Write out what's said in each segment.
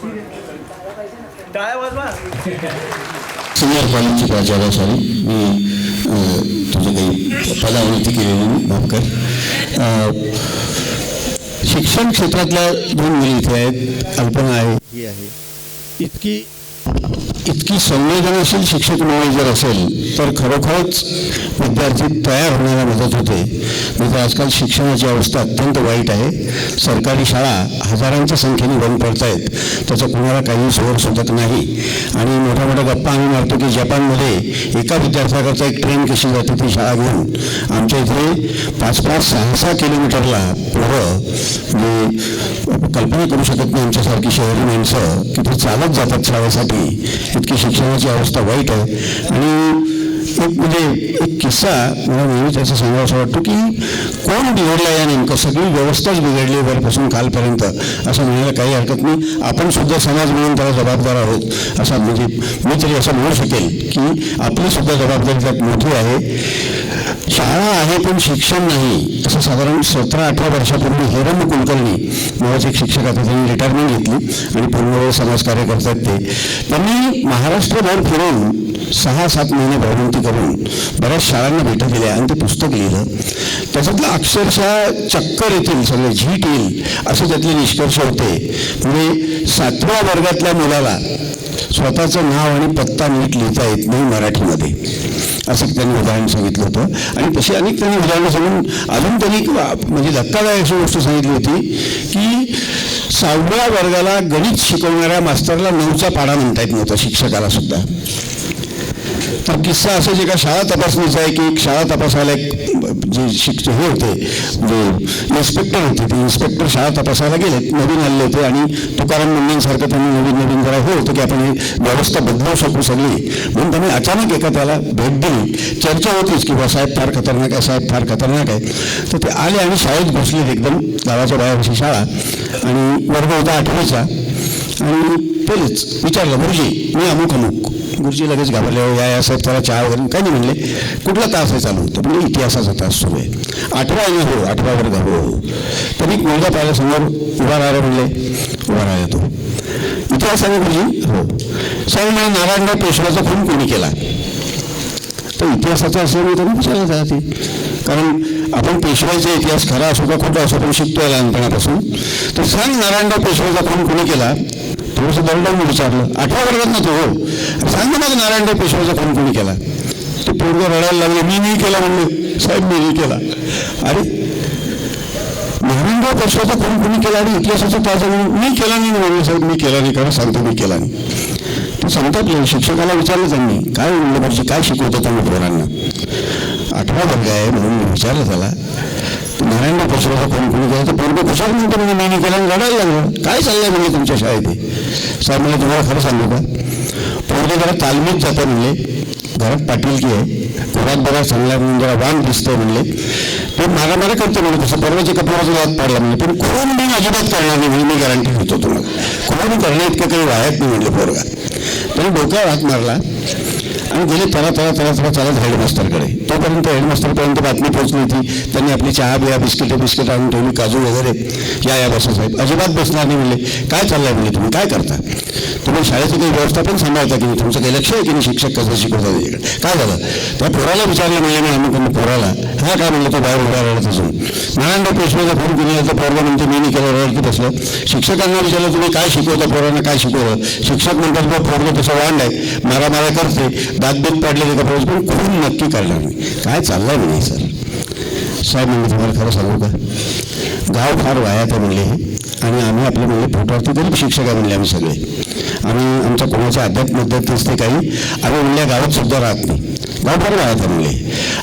Senior कॉलेजचे प्राचार्य sorry मी तुझं काही पदावृत्ती केलेली मी माफ कर. शिक्षण क्षेत्रातल्या दोन मुली इथे आहेत, कल्पना आहे ही आहे. इतकी संवेदनशील शिक्षक मिळाली जर असेल तर खरोखरच विद्यार्थी तयार होण्याला मदत होते. नाही तर आजकाल शिक्षणाची अवस्था अत्यंत वाईट आहे. सरकारी शाळा हजारांच्या संख्येने बंद पडत आहेत, त्याचं कुणाला काही सोर सुचत नाही. आणि मोठ्या मोठ्या गप्पा आम्ही मारतो की जपानमध्ये एका विद्यार्थ्याकरता एक ट्रेन कशी जाते ती शाळा घेऊन. आमच्या इथे 5-5, 6-6 किलोमीटरला पोरं म्हणजे कल्पना करू शकत नाही आमच्यासारखी शहरी माणसं की ते चालत जातात शाळेसाठी. इतकी शिक्षणाची अवस्था वाईट आहे. आणि एक किस्सा मला नेहमीच असं सांगावं असं वाटतं की कोण बिघडला या नेमकं, सगळी व्यवस्थाच बिघडली वरपासून खालपर्यंत असं म्हणायला काही हरकत नाही. आपण सुद्धा समाज म्हणून त्याला जबाबदार आहोत असा म्हणजे मी तरी असं म्हणू शकेल की आपली सुद्धा जबाबदारी त्यात मोठी आहे. शाळा आहे पण शिक्षण नाही असं साधारण 17-18 वर्षापूर्वी हेरम कुलकर्णी नावाचे एक शिक्षक आता त्यांनी रिटायरमेंट घेतली आणि पूर्णवेळ समाजकार्य करतात. त्यांनी महाराष्ट्रभर फिरून 6-7 महिने भ्रमंती करून बऱ्याच शाळांना भेट दिल्या आणि ते पुस्तक लिहिलं. त्याच्यातलं अक्षरशः चक्कर येतील, सगळे झीट येईल असे त्यातले निष्कर्ष होते. म्हणजे 7व्या वर्गातल्या मुलाला स्वतःचं नाव आणि पत्ता नीट लिहिता येत नाही मराठीमध्ये, असं त्यांनी उदाहरण सांगितलं होतं. आणि तशी अनेक त्यांनी उदाहरणं सांगून अजून त्यांनी म्हणजे धक्कादायक अशी गोष्ट सांगितली होती की 6व्या वर्गाला गणित शिकवणाऱ्या मास्तरला 9चा पाढा म्हणता येत नव्हता शिक्षकाला सुद्धा. तर किस्सा असं जे का शाळा तपासणीचा आहे की एक शाळा तपासायला एक जे शिक्षक हे होते म्हणजे इन्स्पेक्टर होते, ते इन्स्पेक्टर शाळा तपासायला गेलेत, नवीन आले होते आणि तुकाराम मुंडेंसारखं त्यांनी नवीन जरा हे होतं की आपण ही व्यवस्था बदलवू शकू सगळी. म्हणून त्यांनी अचानक एका त्याला भेट दिली. चर्चा होतीच की बा साहेब फार खतरनाक आहे, साहेब फार खतरनाक आहे. तर ते आले आणि शाळेत घुसले एकदम गावाच्या बाहेर अशी शाळा आणि वर्ग होता 8वीचा. आणि पहिलेच विचारलं गुरुजी मी अमुक अमुक. गुरुजी लगेच घाबरले, या साहेब त्याला चहा वगैरे काही नाही म्हणले. कुठला तास आहे चालू होतं म्हणजे इतिहासाचा तास सुरू आहे. 8वा आहे हो, 8वा वर्ग हो. तर एक मुलगा पाहिला समोर उभा राहिला म्हणले, उभा राहिला तो इतिहास आहे गुरुजी हो. साहेब मला नारायणराव पेशवाचा खून कोणी केला. तर इतिहासाचा असं मी त्यांनी विचारलं जाते कारण आपण पेशवाईचा इतिहास खरा असो का खोटा असो पण शिकतोय लहानपणापासून. तर सांग नारायणराव पेशवाचा खून कोणी केला. थोडंसं दरडावून विचारलं. 8व्या वर्गात ना तो हो. सांग मग नारायणराव पेशवाचा खून कोणी केला. ते पोरगं रडायला लागले, मी नाही केला म्हणले. साहेब मी नाही केला. अरे नारायणराव पेशवाचा खून कोणी केला आणि इतिहासाचा तास म्हणून मी केला नाही म्हणले. साहेब मी केला नाही, कारण सांगतो मी केला नाही. ते सांगतात शिक्षकाला विचारलं त्यांनी काय म्हणलं म्हणजे काय शिकवतं तुम्ही पोरांना. 8वा वर्ग आहे म्हणून मी विचारलं त्याला नारायणराव पेशवाचा खून कोणी केला. तर पोरगं कुशाल म्हणतो म्हणजे मी नाही केला आणि रडायला लागलं. काय चाललंय म्हणजे तुमच्या शाळेत. साहेब मला तुम्हाला खरं सांगू का पोरगं जरा तालमीत जातं म्हणले, घरात पाटीलकी आहे, घरात बघा चांगला म्हणून जरा वाण दिसतंय म्हणले. ते मारामारी करतो म्हणजे तसं परवाच्या कपड्याचा वाद पाडला म्हणजे पण खून मी अजिबात करणार नाही म्हणजे मी गॅरंटी देतो तुम्हाला. खून करणं इतकं काही वाहत नाही म्हणले पोरगा. त्यांनी डोक्यावर हात मारला आणि गेले त्याला चालत हेडमास्टरकडे. तोपर्यंत हेडमास्टरपर्यंत बातमी पोहोचली होती. त्यांनी आपली चहा बिया बिस्किट आणून ठेवली, काजू वगैरे. या बसा साहेब अजिबात बसणार नाही म्हणले. काय चाललंय म्हणजे तुम्ही काय करता, तुम्ही शाळेचं काही व्यवस्थापन सांभाळता की नाही, तुमचं काही लक्ष आहे की नाही शिक्षक कसं शिकवतात त्याच्याकडे काय झालं. त्या पोराला विचारलं म्हणले मी अमुक पोराला हा काय म्हणलं तो बाहेर उभा राहिला असून नारायणराव पेशवाचा फोन केला तर पोरगा म्हणतो मी नाही केलं रडत बसलं. शिक्षकांना विचारलं तुम्ही काय शिकवता पोरांना काय शिकवलं. शिक्षक म्हणतात बा पोरगं तसं वांड आहे, मारामारा करते, दातबीत पाडलेले का पोरं पण खून नक्की करणार नाही. काय चाललंय म्हणे सर. साहेब म्हणजे तुम्हाला खरं सांगू का गाव फार वायात आहे म्हणले आणि आम्ही आपले म्हणजे पोटावरती गरीब शिक्षक आहे म्हणले. आम्ही सगळे आम्ही आमच्या कोणाच्या अध्यात्म नसते काही. आम्ही म्हणल्या गावात सुद्धा राहत नाही, गाव फार वायात आहे म्हणले.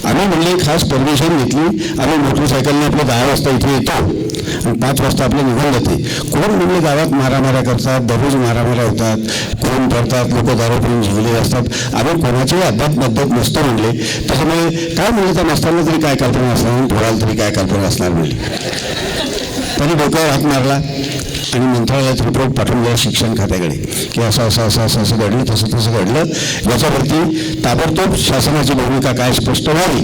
आम्ही म्हणले खास परमिशन घेतली. आम्ही मोटरसायकलने आपल्या 10 वाजता इथे येतो आणि 5 वाजता आपलं निघून जाते. कोण म्हणले गावात मारामाऱ्या करतात, दररोज मारामाऱ्या होतात, खून करतात, लोक दारू पिऊन झिंगले असतात. आम्ही कोणाचेही अध्यात्म नसतो म्हणले. त्याच्यामुळे काय म्हणले त्या मास्तांना तरी काय कल्पना असणार, पोराला तरी काय कल्पना असणार म्हणले. त्यांनी डोक्यावर हात मारला आणि मंत्रालयात रिपोर्ट पाठवून दिला शिक्षण खात्याकडे की असं घडलं तसं घडलं. याच्यावरती ताबडतोब शासनाची भूमिका काय स्पष्ट व्हावी.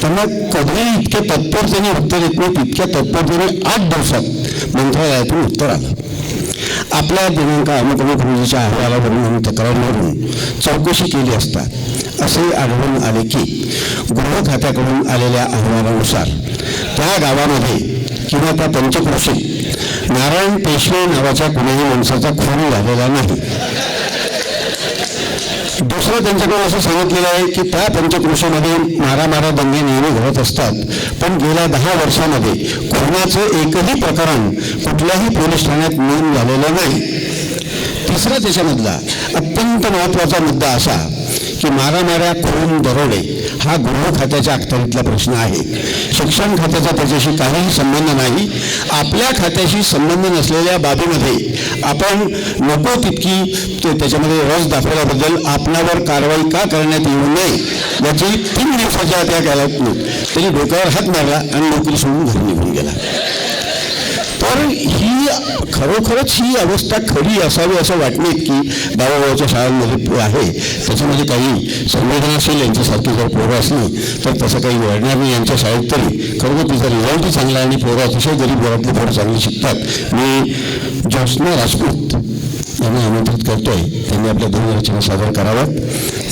त्यांना कधीही इतके तत्परतेने उत्तर येत नाही, तितक्या तत्परतेने 8 दिवसात मंत्रालयातून उत्तर आलं. आपल्या दिनांक अमुक अमुक रोजीच्या अहवालावरून आणि तक्रारीवरून चौकशी केली असता असे आढळून आले की गृह खात्याकडून आलेल्या अहवालानुसार त्या गावामध्ये किंवा त्या पंचक्रोशीत नारायण पेशवे नावाच्या कुणाही माणसाचा खून झालेला नाही. दुसरं त्यांच्याकडून असं सांगितलेलं आहे की त्या पंचक्रोशीमध्ये मारामारा दंगे नेहमी घडत असतात, पण गेल्या 10 वर्षामध्ये खुनाचं एकही प्रकरण कुठल्याही पोलीस ठाण्यात नोंद झालेलं नाही. तिसरा त्याच्यामधला अत्यंत महत्त्वाचा मुद्दा असा की मारामाऱ्या, खून, दरोडे हा गृह खात्याच्या अखत्यारीतला प्रश्न आहे. शिक्षण खात्याचा त्याच्याशी काहीही संबंध नाही. आपल्या खात्याशी संबंध नसलेल्या बाबीमध्ये आपण नको तितकी त्याच्यामध्ये रस दाखवल्याबद्दल आपणावर कारवाई का करण्यात येऊ नये याची 3 दिवसाच्या त्या कालावधीत त्यांनी डोक्यावर हात मारला आणि नोकरी सोडून घरी निघून गेला. तर ही खरोखरच ही अवस्था खरी असावी असं वाटणे की गावागावच्या शाळांमध्ये आहे. त्याच्यामध्ये काही संवेदनाशील यांच्यासारखी जर पोरं असली तर तसं काही घडणार नाही. यांच्या शाळेत तरी खरोखर तिचा रिझल्टही चांगला आणि पोरं अतिशय गरीब घरातली पोरं चांगली शिकतात. मी ज्योत्स्ना राजपूत यांना आमंत्रित करतोय, त्यांनी आपल्या 2 रचना सादर कराव्यात.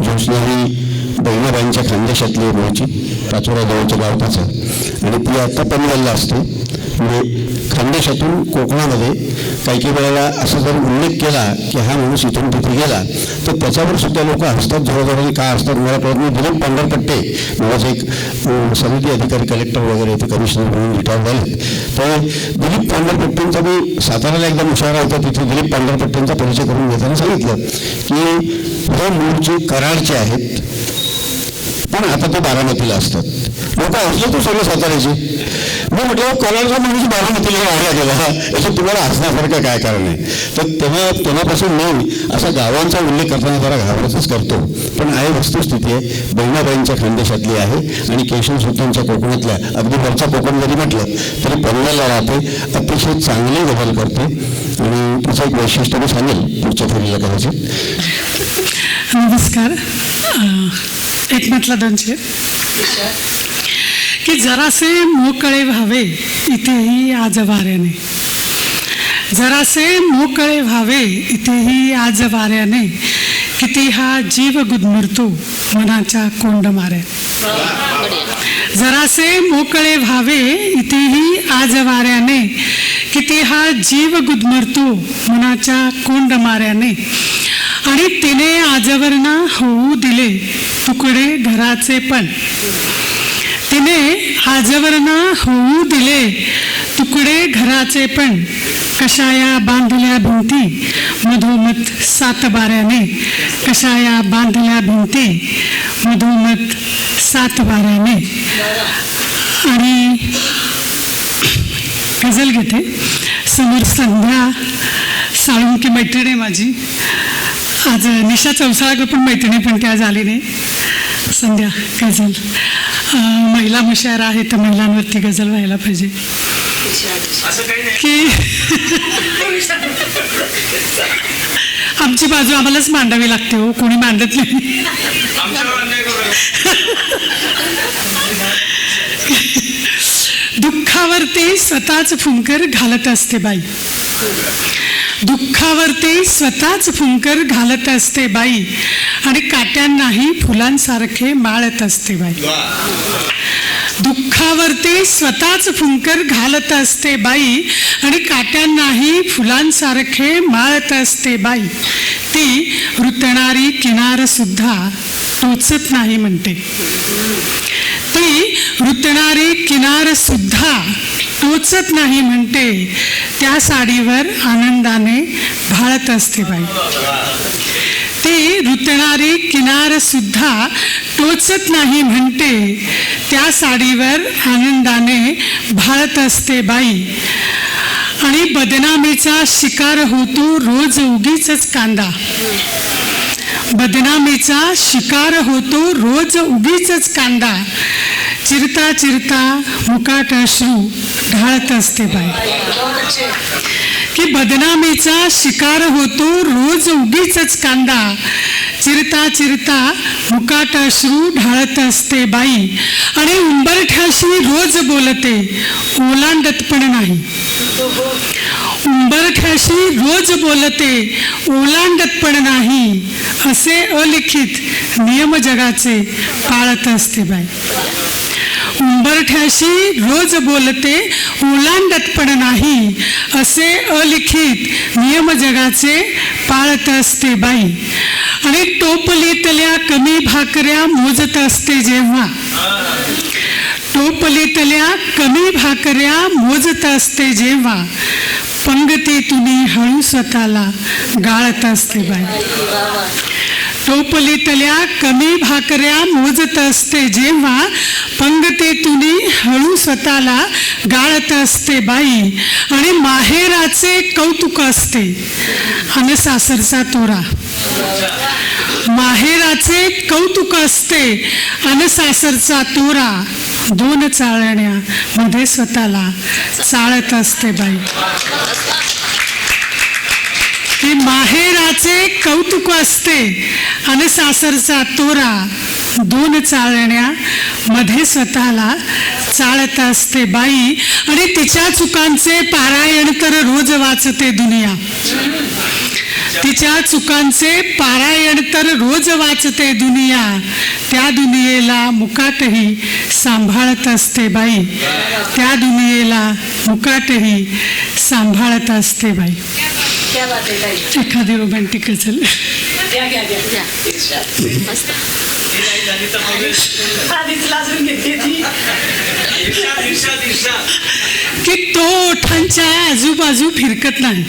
ज्योत्स्ना ही बहिणाबाईंच्या खानदेशातली मूळची, पाचोरा जवळच्या गावपाचं, आणि ती आता पनवेलला असते. म्हणजे खानदेशातून कोकणामध्ये काही वेळेला असं जर उल्लेख केला की हा माणूस इथून तिथे गेला तर त्याच्यावर सुद्धा लोक हसतात. जोराजोराने का हसतात मला कळत नाही. दिलीप पांढरपट्टे नावाचे एक समिती अधिकारी, कलेक्टर वगैरे ते कमिशनर म्हणून रिटायर झाले. तर दिलीप पांढरपट्टेंचा मी साताऱ्याला एकदा मुशारा होता, तिथे दिलीप पांढरपट्टेंचा परिचय करून घेताना सांगितलं की हे मूळचे कराडचे आहेत, पण आता ते बारामतीला असतात. लोक हसले तो सगळे साताऱ्याचे. मी म्हटलं कराडचा माणूस बारामतीला वाढला गेला, याचं तुम्हाला हसण्यासारखं काय कारण आहे? तर तेव्हापासून मी असा गावांचा उल्लेख करताना जरा घाबरतच करतो. पण आहे वस्तुस्थिती आहे, बहिणाबाईंच्या खानदेशातली आहे आणि केशव सुतांच्या कोकणातल्या, अगदी वरचा कोकण जरी म्हटलं तरी पनवेलला राहते. अतिशय चांगली गबल करते आणि तिचं एक वैशिष्ट्य मी सांगेल पुढच्या फेरीला कदाचित. नमस्कार. एक म्हटलं 2 की जरासे मोकळे व्हावे इथेही आज वाऱ्याने, जरासे मोकळे व्हावे इथेही आज वाऱ्याने, किती हा जीव गुदमरतो मनाच्या कोंडमाऱ्या. जरासे मोकळे व्हावे इथेही आज वाऱ्याने, किती हा जीव गुदमरतो मनाच्या कोंडमाऱ्याने, आणि तिने आजवरना होऊ दिले तुकडे घराचे पण, तिने आजवरना होऊ दिले तुकडे घराचे पण, कशाया बांधल्या भिंती मधोमध 7 बाऱ्याने, कशाया बांधल्या भिंती मधोमध 7 बाऱ्याने. आणि गझल घेते. समोर संध्या साळुंकी मैत्रिणी माझी, आज निशा चौसाळकर पण मैत्रिणी, पण ती आज आली नाही. संध्या गझल, महिला मुशायरा आहे तर महिलांवरती गझल व्हायला पाहिजे की आमची बाजू आम्हालाच मांडावी लागते हो, कोणी मांडत नाही. दुःखावरती स्वतःच फुंकर घालत असते बाई, दुःखावरती स्वतःच फुंकर घालत असते बाई, आणि काट्यांनाही फुलांसारखे माळत असते बाई. दुःखावरती स्वतःच फुंकर घालत असते बाई, आणि काट्यांनाही फुलांसारखे माळत असते बाई. ती रुतणारी किनार सुद्धा टोचत नाही म्हणते, ती रुतणारी किनार सुद्धा टोचत नाही म्हणते, त्या साडीवर आनंदाने भाळत असते बाई. ती रुतणारी किनार सुद्धा टोचत नाही म्हणते, त्या साडीवर आनंदाने भाळत असते बाई. आणि बदनामीचा शिकार होतो रोज उगीच कांदा, बदनामीचा शिकार होतो रोज उगीच कांदा, चिरता चिरता मुकाट अश्रू ढाळत असते बाई. की बदनामीचा शिकार होतो रोज उगीच कांदा, चिरता चिरता मुकाट अश्रू ढाळत असते बाई आणि उंबरठ्याशी रोज बोलते ओलांडत पण नाही. उंबरठ्याशी रोज बोलते ओलांडत पण नाही असे अलिखित नियम जगाचे पाळत असते बाई. उंबरठ्याशी रोज बोलते ओलांडत पण नाही असे अलिखित नियम जगाचे पाळत असते बाई. आणि टोपलीतल्या कमी भाकऱ्या मोजत असते जेव्हा, टोपलीतल्या कमी भाकऱ्या मोजत असते जेव्हा पंगतीतून हळू स्वतःला गाळत असते बाई. टोपलीतल्या कमी भाकऱ्या मोजत असते जेव्हा पंगतीतून हळू स्वतःला गाळत असते बाई. आणि माहेराचे कौतुक असते आणि सासरचा तोरा. माहेराचे कौतुक असते आणि सासरचा तोरा. दोन चाळण्यामध्ये स्वतःला चाळत असते बाई. की माहेराचे कौतुक असते आणि सासरचा तोरा. दोन चाळण्यामध्ये स्वतःला चाळत असते बाई. आणि तिच्या चुकांचे पारायण तर रोज वाचते दुनिया. तिच्या चुकांचे पारायण तर रोज वाचते दुनिया. त्या दुनियेला मुकाटही सांभाळत असते बाई. त्या दुनियेला मुकाटही सांभाळत असते बाई. एखादी रोमॅन्टिक गझल. की तो ओठांच्या आजूबाजू फिरकत नाही.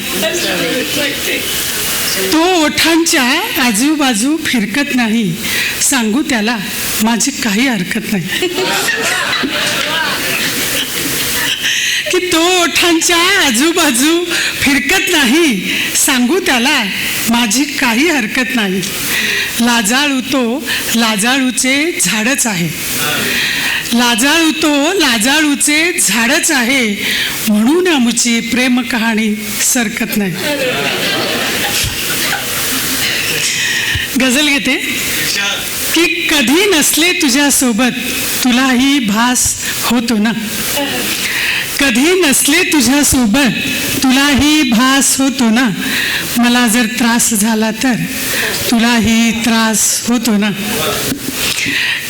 तो ओठांच्या आजूबाजू फिरकत नाही. सांगू त्याला माझी काही हरकत नाही. की तो ओठांच्या आजूबाजू फिरकत नाही. सांगू त्याला माझी काही हरकत नाही. लाजाळू तो लाजाळूचे झाडच आहे. लाजाळू तो लाजाळूचे झाडच आहे. म्हणून आमची प्रेम कहाणी सरकत नाही. गझल घेते. की कधी नसले तुझ्या सोबत तुलाही भास होतो ना. कधी नसले तुझ्या सोबत तुलाही भास होतो ना. मला जर त्रास झाला तर तुलाही त्रास होतो ना.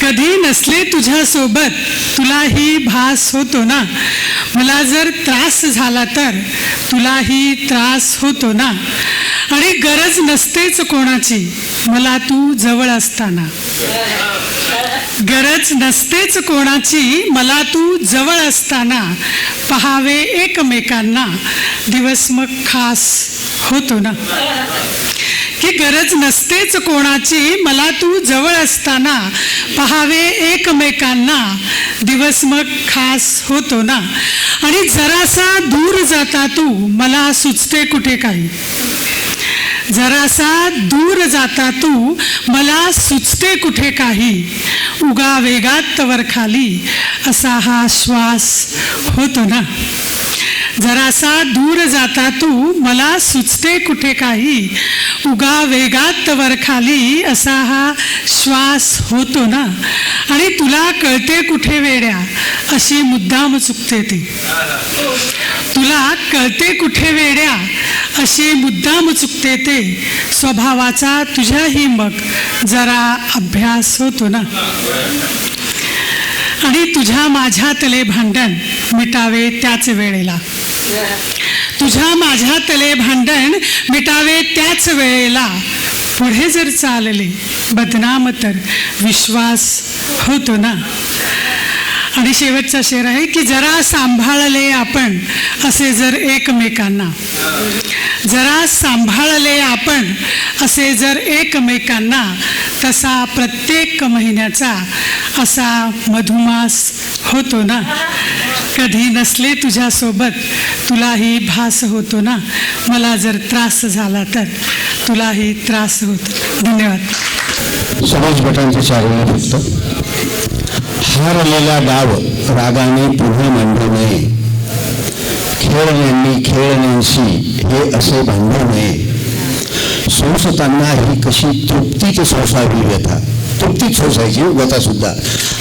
कधी नसले तुझ्या सोबत तुलाही भास होतो ना. मला जर त्रास झाला तर तुलाही त्रास होतो ना. आणि गरज नसतेच कोणाची मला तू जवळ असताना. गरज नसतेच कोणाची मला तू जवळ असताना. पहावे एकमेकांना दिवस मग खास होतो ना. की गरज नसतेच कोणाची मला तू जवळ असताना. पहावे एकमेकांना दिवस मग खास होतो ना. आणि जरासा दूर जाता तू मला सुचते कुठे काही. जरासा दूर जाता तू मला सुचते कुठे काही. उगा वेगात वर खाली असा हा श्वास होतो ना. जरासा दूर जाता तू मला सुचते कुठे काही. उगा वेगात वर खाली असा हा श्वास होतो ना. आणि तुला कळते कुठे वेड्या अशी मुद्दाम चुकते ती. तुला कळते कुठे वेड्या अशी मुद्दाम चुकते ते. स्वभावाचा तुझ्याही मग जरा अभ्यास होतो ना. आणि तुझ्या माझ्यातले भांडण मिटावे त्याच वेळेला. तुझ्या माझ्यातले भांडण मिटावे त्याच वेळेला. पुढे जर चालले बदनाम तर विश्वास होतो ना. आणि शेवटचा शेर आहे की जरा सांभाळले आपण असे जर एकमेकांना. जरा सांभाळले आपण असे जर एकमेकांना. तसा प्रत्येक महिन्याचा असा मधुमास होतो ना. कधी नसले तुझ्यासोबत तुलाही भास होतो ना. मला जर त्रास झाला तर तुलाही त्रास होतो. धन्यवाद. समाज गटांचे 4 वेळा फक्त. हारलेला डाव रागाने पुन्हा मांडू नये. खेळण्यांनी खेळण्यांशी हे असे भांडू नये. सोसताना ही कशी तृप्तीत सोसावी व्यथा, तृप्तीत सोसायची व्यथा सुद्धा.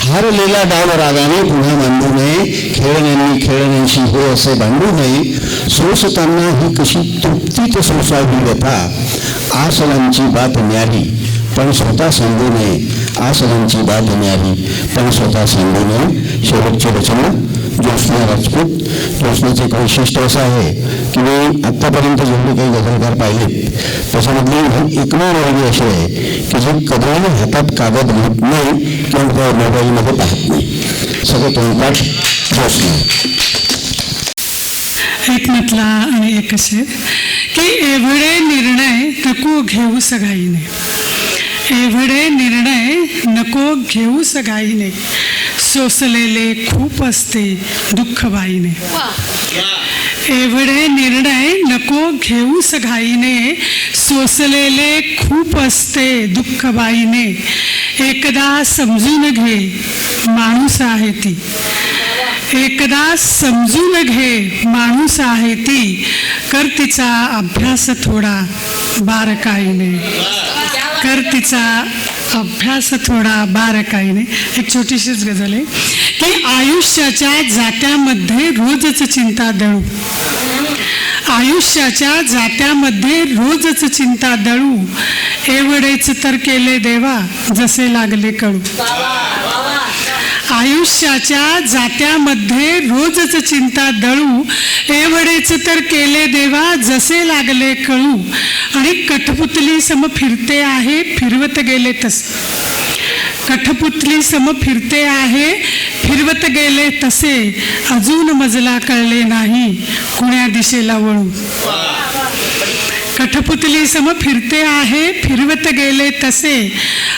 हारलेला डाव रागाने पुन्हा मांडू नये, खेळण्यांनी खेळण्यांशी हे असे भांडू नये. सोसताना ही कशी तृप्तीत सोसावी व्यथा, आसनांची बात न्यारी पण स्वतः सांगू नये. आसनांची बात न्यारी पण स्वतः सांगू नये. शेवटची रचना ज्योत्स्ना राजपूत. ज्योत्स्नाचं एक वैशिष्ट्य असं आहे की मी आत्तापर्यंत जेवढे काही गझलकार पाहिलेत त्याच्यामधली ही एकमेव वेगळी अशी आहे की जे कधीही हातात कागद घेत नाही किंवा त्या मोबाईलमध्ये पाहत नाही. सगळं तोंडपाठ ज्योत्स्ना. एक म्हटला आणि एक असे की एवढे निर्णय नको घेऊ सघाईने, एवढे निर्णय नको घेऊ सघाईने, सोसलेले खूप असते दुःख बाईने. एवढे निर्णय नको घेऊ सघाईने, सोसलेले खूप असते दुःख बाईने. एकदा समजून घे माणूस आहे ती, एकदा समजून घे माणूस आहे ती, कर तिचा अभ्यास थोडा बारकाईने, कर तिचा अभ्यास थोडा बारकाईने. एक छोटीशीच गझल आहे की आयुष्याच्या जात्यामध्ये रोजच चिंता दळू, आयुष्याच्या जात्यामध्ये रोजच चिंता दळू, एवढेच तर केले देवा जसे लागले कळू. आयुष्याच्या जात्यामध्ये रोजच चिंता दळू, एवढेच तर केले देवा जसे लागले कळू. आणि कठपुतली सम फिरते आहे फिरवत गेले तसे, कठपुतली सम फिरते आहे फिरवत गेले तसे, अजून मजला कळले नाही कुण्या दिशेला वळू. कठपुतली सम फिरते आहे फिरवत गेले तसे,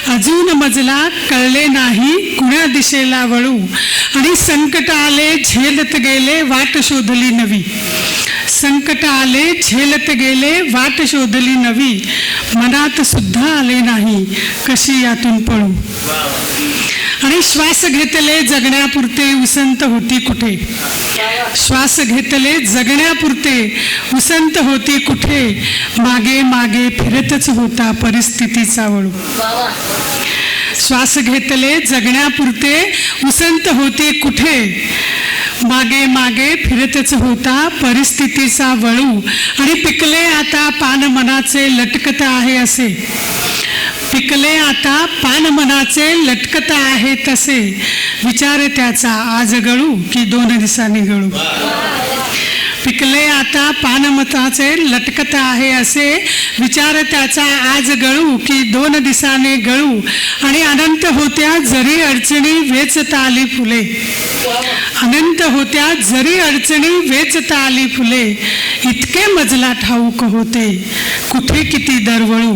अजून मजला कळले नाही कुण्या दिशेला वळू. आणि संकट आले झेलत गेले वाट शोधली नवी, संकट आले झेलत गेले वाट शोधली नवी, मनात सुद्धा आले नाही कशी यातून पळू. आणि श्वास घेतले जगण्यापुरते उसंत होती कुठे, श्वास घेतले जगण्यापुरते उसंत होती कुठे, मागे मागे फिरतच होता परिस्थितीचा वळू. श्वास घेतले जगण्यापुरते उसंत होती कुठे, मागे मागे फिरतच होता परिस्थितीचा वळू. आणि पिकले आता पान मनाचे लटकत आहे असे, पिकले आता पान मनाचे लटकत आहे तसे, विचार त्याचा आज गळू की 2 दिवसांनी गळू. पिकले आता पान मनाचे लटकत आहे असे, विचार त्याचा आज गळू की 2 दिवसाने गळू. आणि अनंत होत्या जरी अडचणी वेचता आली फुले, अनंत होत्या जरी अडचणी वेचता आली फुले, इतके मजला ठाऊक होते कुठे किती दरवळू,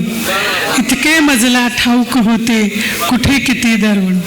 इतके मजला ठाऊक होते कुठे किती दरवळू.